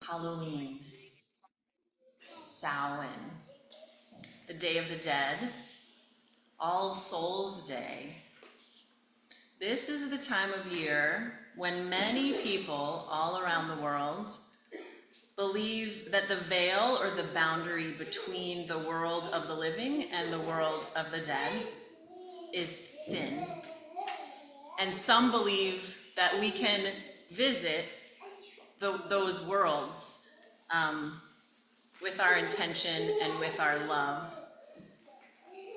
Halloween, Samhain, the Day of the Dead, All Souls Day. This is the time of year when many people all around the world believe that the veil or the boundary between the world of the living and the world of the dead is thin. And some believe that we can visit those worlds with our intention and with our love.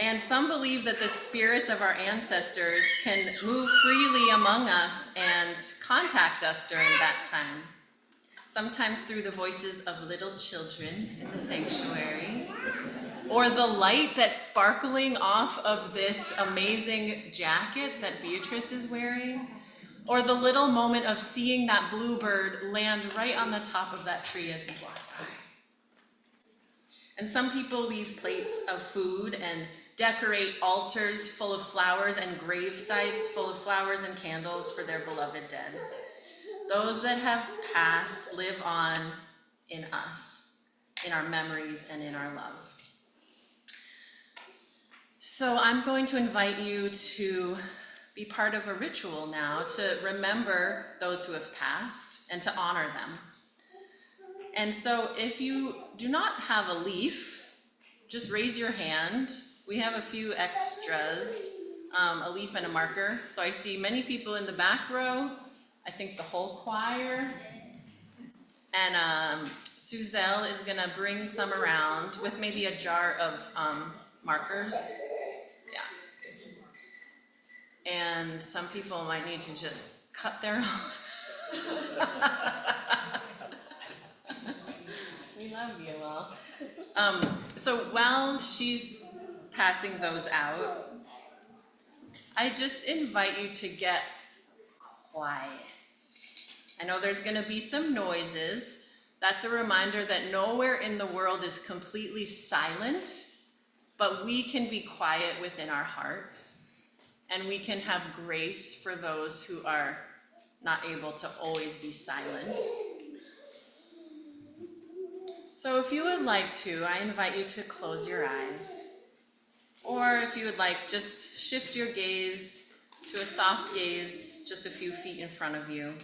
And some believe that the spirits of our ancestors can move freely among us and contact us during that time. Sometimes through the voices of little children in the sanctuary, or the light that's sparkling off of this amazing jacket that Beatrice is wearing, or the little moment of seeing that bluebird land right on the top of that tree as you walk by. And some people leave plates of food and decorate altars full of flowers and grave sites full of flowers and candles for their beloved dead. Those that have passed live on in us, in our memories and in our love. So I'm going to invite you to be part of a ritual now to remember those who have passed and to honor them. And so if you do not have a leaf, just raise your hand. We have a few extras, a leaf and a marker. So I see many people in the back row, I think the whole choir. And Suzelle is gonna bring some around with maybe a jar of markers. Yeah. And some people might need to just cut their own. We love you all. So while she's passing those out, I just invite you to get quiet. I know there's gonna be some noises. That's a reminder that nowhere in the world is completely silent, but we can be quiet within our hearts, and we can have grace for those who are not able to always be silent. So if you would like to, I invite you to close your eyes. Or if you would like, just shift your gaze to a soft gaze just a few feet in front of you.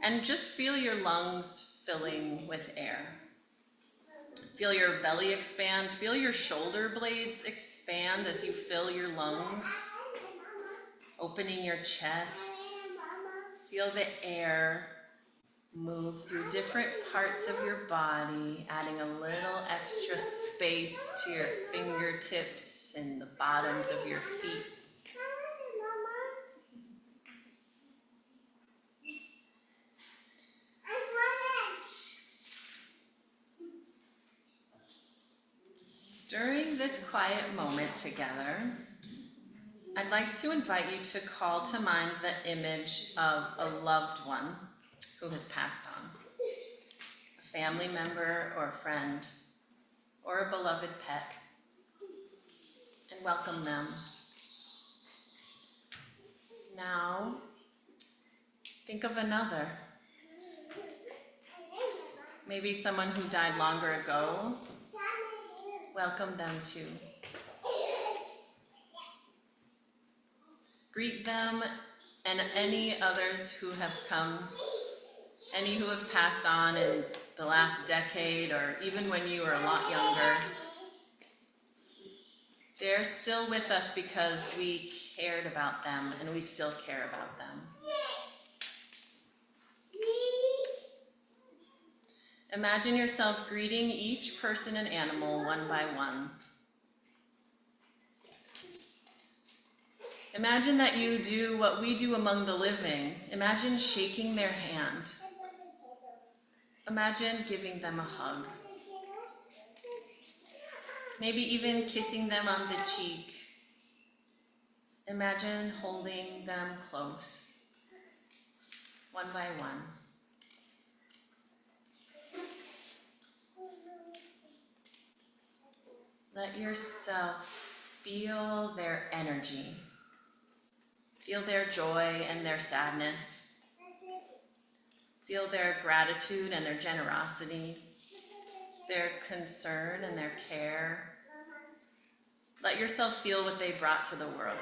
And just feel your lungs filling with air. Feel your belly expand. Feel your shoulder blades expand as you fill your lungs. Opening your chest. Feel the air move through different parts of your body, adding a little extra space to your fingertips and the bottoms of your feet. During this quiet moment together, I'd like to invite you to call to mind the image of a loved one who has passed on, a family member or a friend, or a beloved pet, and welcome them. Now, think of another. Maybe someone who died longer ago. Welcome them too. Greet them and any others who have come, any who have passed on in the last decade or even when you were a lot younger. They're still with us because we cared about them and we still care about them. Imagine yourself greeting each person and animal one by one. Imagine that you do what we do among the living. Imagine shaking their hand. Imagine giving them a hug. Maybe even kissing them on the cheek. Imagine holding them close, one by one. Let yourself feel their energy. Feel their joy and their sadness. Feel their gratitude and their generosity, their concern and their care. Let yourself feel what they brought to the world.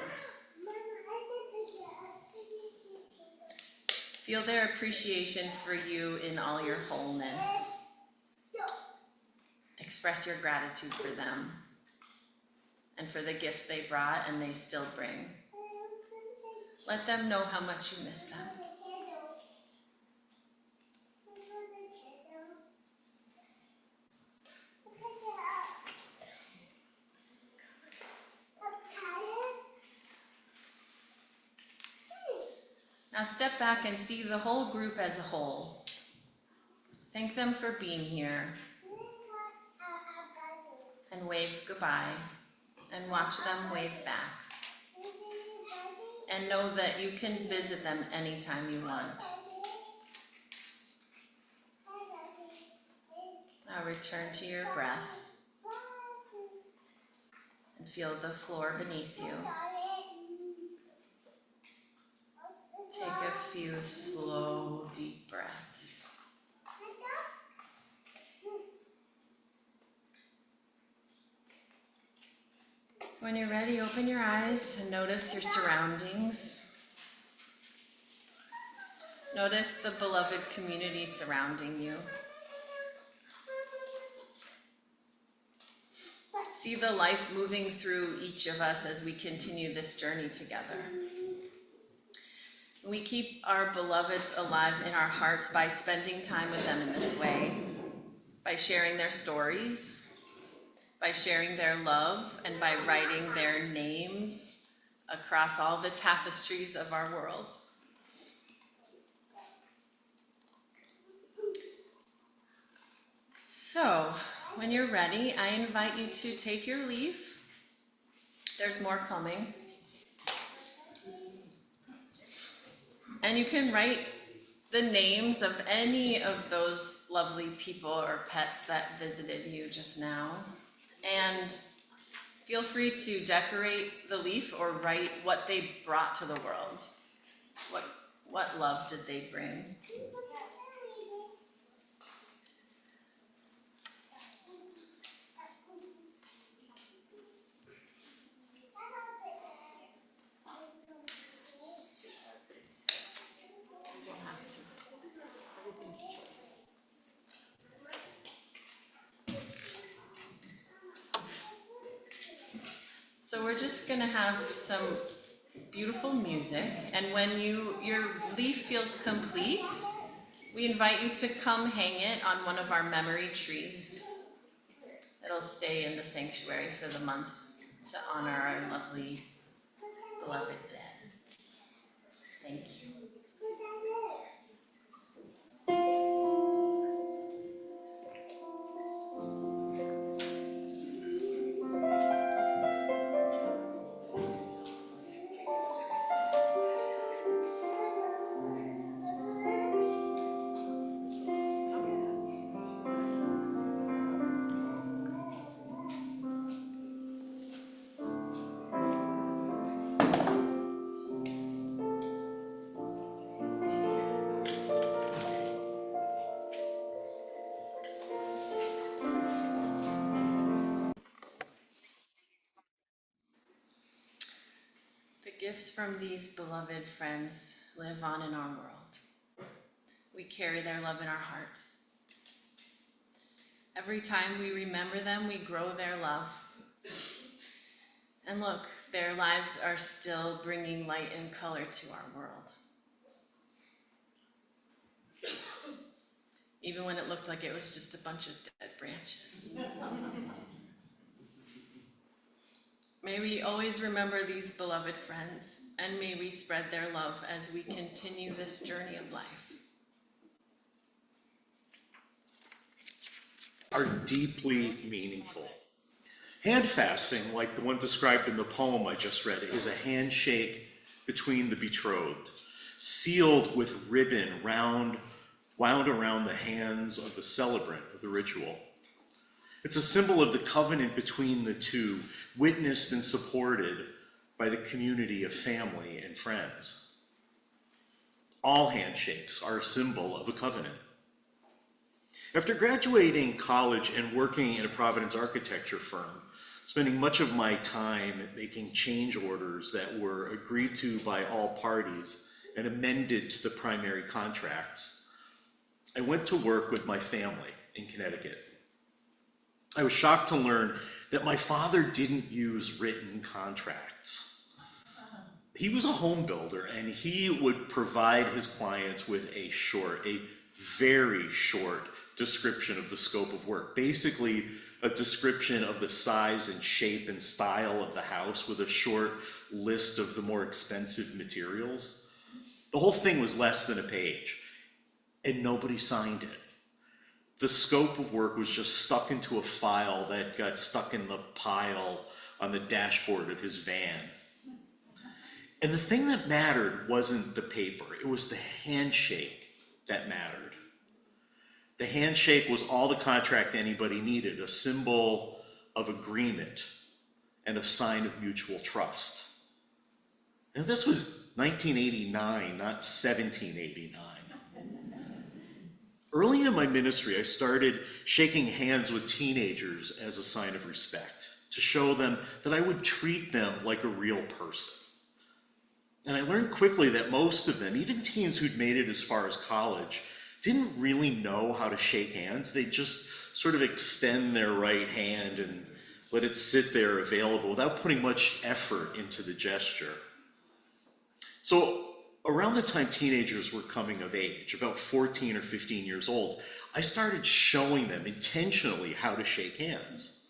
Feel their appreciation for you in all your wholeness. Express your gratitude for them and for the gifts they brought and they still bring. Let them know how much you miss them. Now step back and see the whole group as a whole. Thank them for being here. And wave goodbye. And watch them wave back. And know that you can visit them anytime you want. Now return to your breath. And feel the floor beneath you. Take a few slow, deep breaths. When you're ready, open your eyes and notice your surroundings. Notice the beloved community surrounding you. See the life moving through each of us as we continue this journey together. We keep our beloveds alive in our hearts by spending time with them in this way, by sharing their stories, by sharing their love, and by writing their names across all the tapestries of our world. So, when you're ready, I invite you to take your leave. There's more coming. And you can write the names of any of those lovely people or pets that visited you just now. And feel free to decorate the leaf or write what they brought to the world. What love did they bring? So we're just gonna have some beautiful music, and when your leaf feels complete, we invite you to come hang it on one of our memory trees. It'll stay in the sanctuary for the month to honor our lovely, beloved dead. Thank you. The gifts from these beloved friends live on in our world. We carry their love in our hearts. Every time we remember them, we grow their love. And look, their lives are still bringing light and color to our world. Even when it looked like it was just a bunch of dead branches. May we always remember these beloved friends, and may we spread their love as we continue this journey of life. Are deeply meaningful. Hand fasting, like the one described in the poem I just read, is a handshake between the betrothed, sealed with ribbon wound around the hands of the celebrant of the ritual. It's a symbol of the covenant between the two, witnessed and supported by the community of family and friends. All handshakes are a symbol of a covenant. After graduating college and working in a Providence architecture firm, spending much of my time making change orders that were agreed to by all parties and amended to the primary contracts, I went to work with my family in Connecticut. I was shocked to learn that my father didn't use written contracts. He was a home builder, and he would provide his clients with a very short description of the scope of work. Basically, a description of the size and shape and style of the house with a short list of the more expensive materials. The whole thing was less than a page, and nobody signed it. The scope of work was just stuck into a file that got stuck in the pile on the dashboard of his van. And the thing that mattered wasn't the paper, it was the handshake that mattered. The handshake was all the contract anybody needed, a symbol of agreement and a sign of mutual trust. And this was 1989, not 1789. Early in my ministry, I started shaking hands with teenagers as a sign of respect, to show them that I would treat them like a real person. And I learned quickly that most of them, even teens who'd made it as far as college, didn't really know how to shake hands. They just sort of extend their right hand and let it sit there available without putting much effort into the gesture. So around the time teenagers were coming of age, about 14 or 15 years old, I started showing them intentionally how to shake hands.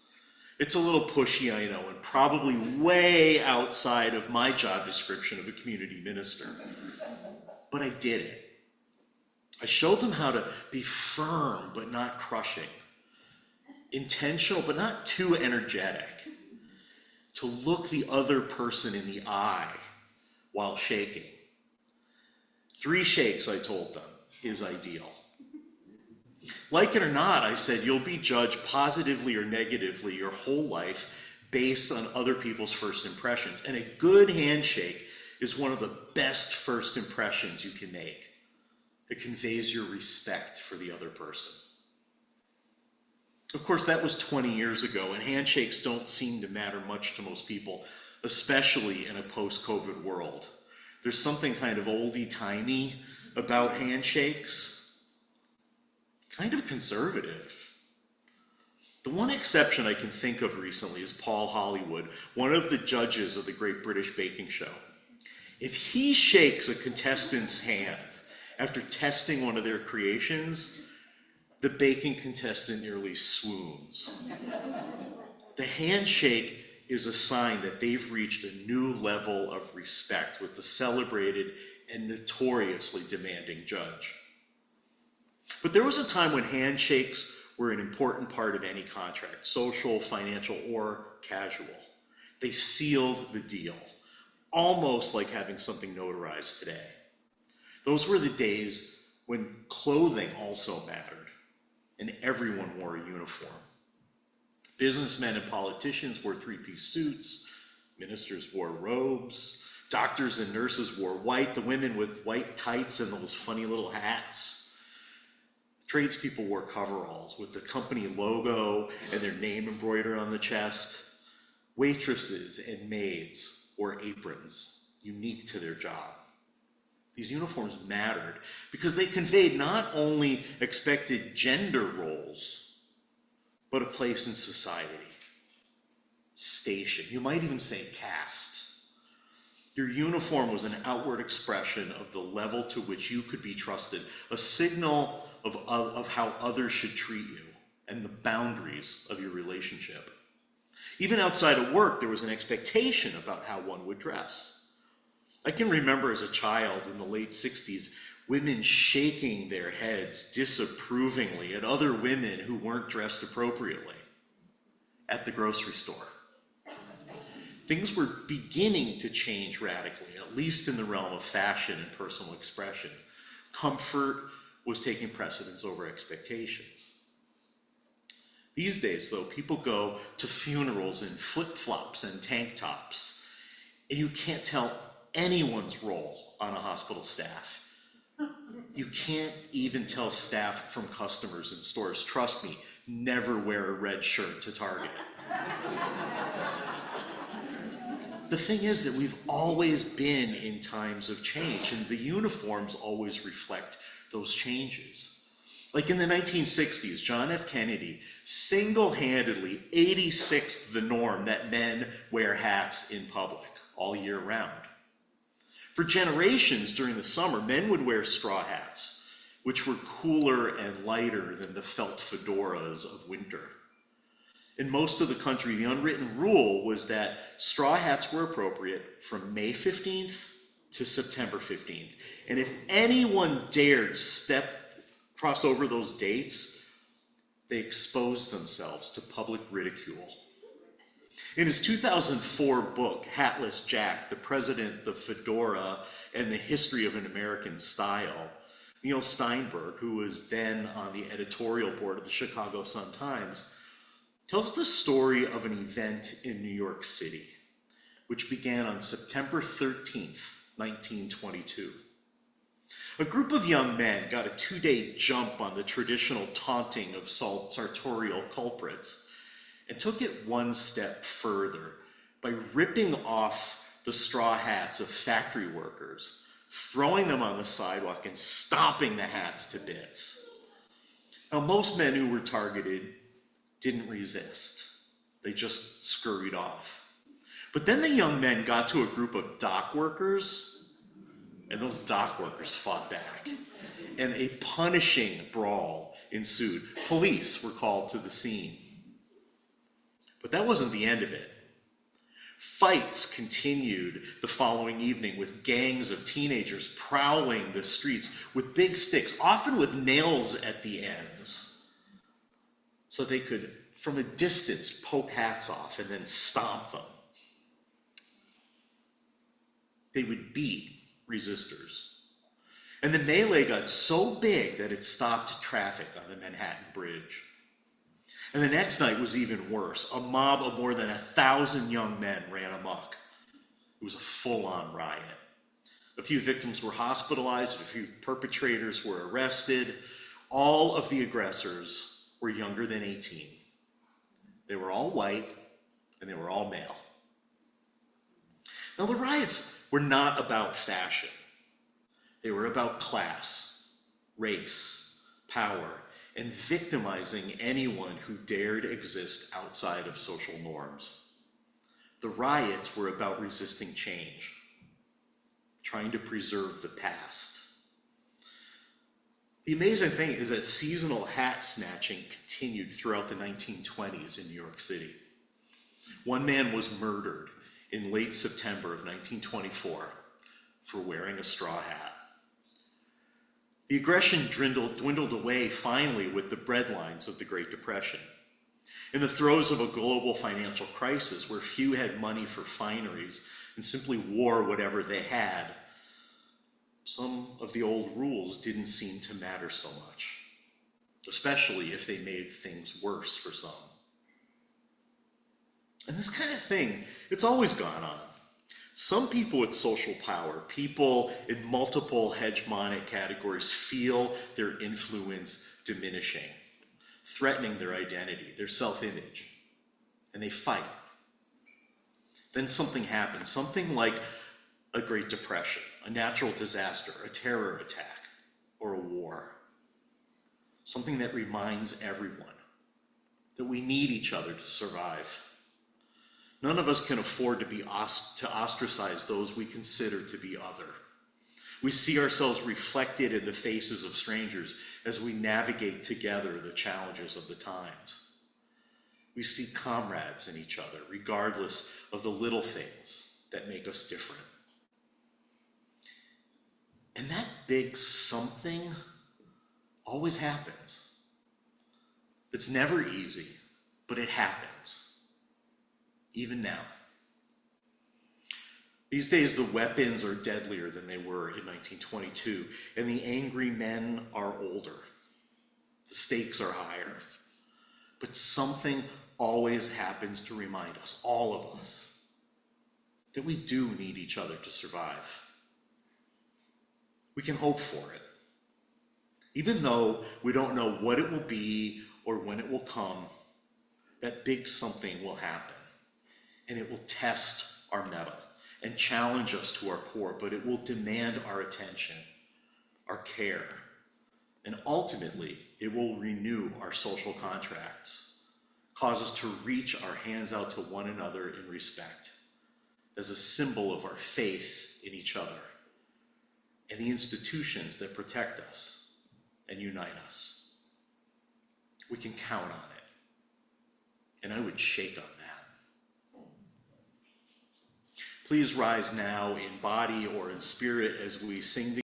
It's a little pushy, I know, and probably way outside of my job description of a community minister. But I did it. I showed them how to be firm but not crushing, intentional but not too energetic, to look the other person in the eye while shaking. 3 shakes, I told them, is ideal. Like it or not, I said, you'll be judged positively or negatively your whole life based on other people's first impressions. And a good handshake is one of the best first impressions you can make. It conveys your respect for the other person. Of course, that was 20 years ago, and handshakes don't seem to matter much to most people, especially in a post-COVID world. There's something kind of oldie-timey about handshakes, kind of conservative. The one exception I can think of recently is Paul Hollywood, one of the judges of the Great British Baking Show. If he shakes a contestant's hand after testing one of their creations, the baking contestant nearly swoons. The handshake is a sign that they've reached a new level of respect with the celebrated and notoriously demanding judge. But there was a time when handshakes were an important part of any contract, social, financial, or casual. They sealed the deal, almost like having something notarized today. Those were the days when clothing also mattered, and everyone wore a uniform. Businessmen and politicians wore 3-piece suits, ministers wore robes, doctors and nurses wore white, the women with white tights and those funny little hats. Tradespeople wore coveralls with the company logo and their name embroidered on the chest. Waitresses and maids wore aprons, unique to their job. These uniforms mattered because they conveyed not only expected gender roles, but a place in society, station, you might even say caste. Your uniform was an outward expression of the level to which you could be trusted, a signal of how others should treat you and the boundaries of your relationship. Even outside of work, there was an expectation about how one would dress. I can remember as a child in the late 60s, women shaking their heads disapprovingly at other women who weren't dressed appropriately at the grocery store. Things were beginning to change radically, at least in the realm of fashion and personal expression. Comfort was taking precedence over expectations. These days, though, people go to funerals in flip-flops and tank tops, and you can't tell anyone's role on a hospital staff. You can't even tell staff from customers in stores, trust me, never wear a red shirt to Target. The thing is that we've always been in times of change, and the uniforms always reflect those changes. Like in the 1960s, John F. Kennedy single-handedly 86'd the norm that men wear hats in public all year round. For generations during the summer, men would wear straw hats, which were cooler and lighter than the felt fedoras of winter. In most of the country, the unwritten rule was that straw hats were appropriate from May 15th to September 15th. And if anyone dared cross over those dates, they exposed themselves to public ridicule. In his 2004 book, Hatless Jack, The President, the Fedora, and the History of an American Style, Neil Steinberg, who was then on the editorial board of the Chicago Sun-Times, tells the story of an event in New York City, which began on September 13th, 1922. A group of young men got a 2-day jump on the traditional taunting of sartorial culprits and took it one step further by ripping off the straw hats of factory workers, throwing them on the sidewalk and stomping the hats to bits. Now, most men who were targeted didn't resist. They just scurried off. But then the young men got to a group of dock workers, and those dock workers fought back. And a punishing brawl ensued. Police were called to the scene. But that wasn't the end of it. Fights continued the following evening with gangs of teenagers prowling the streets with big sticks, often with nails at the ends, so they could, from a distance, poke hats off and then stomp them. They would beat resistors. And the melee got so big that it stopped traffic on the Manhattan Bridge. And the next night was even worse. A mob of more than 1,000 young men ran amok. It was a full-on riot. A few victims were hospitalized, a few perpetrators were arrested. All of the aggressors were younger than 18. They were all white, and they were all male. Now, the riots were not about fashion. They were about class, race, power, and victimizing anyone who dared exist outside of social norms. The riots were about resisting change, trying to preserve the past. The amazing thing is that seasonal hat snatching continued throughout the 1920s in New York City. One man was murdered in late September of 1924 for wearing a straw hat. The aggression dwindled away finally with the breadlines of the Great Depression. In the throes of a global financial crisis where few had money for fineries and simply wore whatever they had, some of the old rules didn't seem to matter so much, especially if they made things worse for some. And this kind of thing, it's always gone on. Some people with social power, people in multiple hegemonic categories, feel their influence diminishing, threatening their identity, their self-image, and they fight. Then something happens, something like a Great Depression, a natural disaster, a terror attack, or a war. Something that reminds everyone that we need each other to survive. None of us can afford to ostracize those we consider to be other. We see ourselves reflected in the faces of strangers as we navigate together the challenges of the times. We see comrades in each other, regardless of the little things that make us different. And that big something always happens. It's never easy, but it happens. Even now. These days, the weapons are deadlier than they were in 1922, and the angry men are older. The stakes are higher. But something always happens to remind us, all of us, that we do need each other to survive. We can hope for it. Even though we don't know what it will be or when it will come, that big something will happen. And it will test our mettle and challenge us to our core, but it will demand our attention, our care, and ultimately, it will renew our social contracts, cause us to reach our hands out to one another in respect, as a symbol of our faith in each other and the institutions that protect us and unite us. We can count on it, and I would shake on that. Please rise now in body or in spirit as we sing together.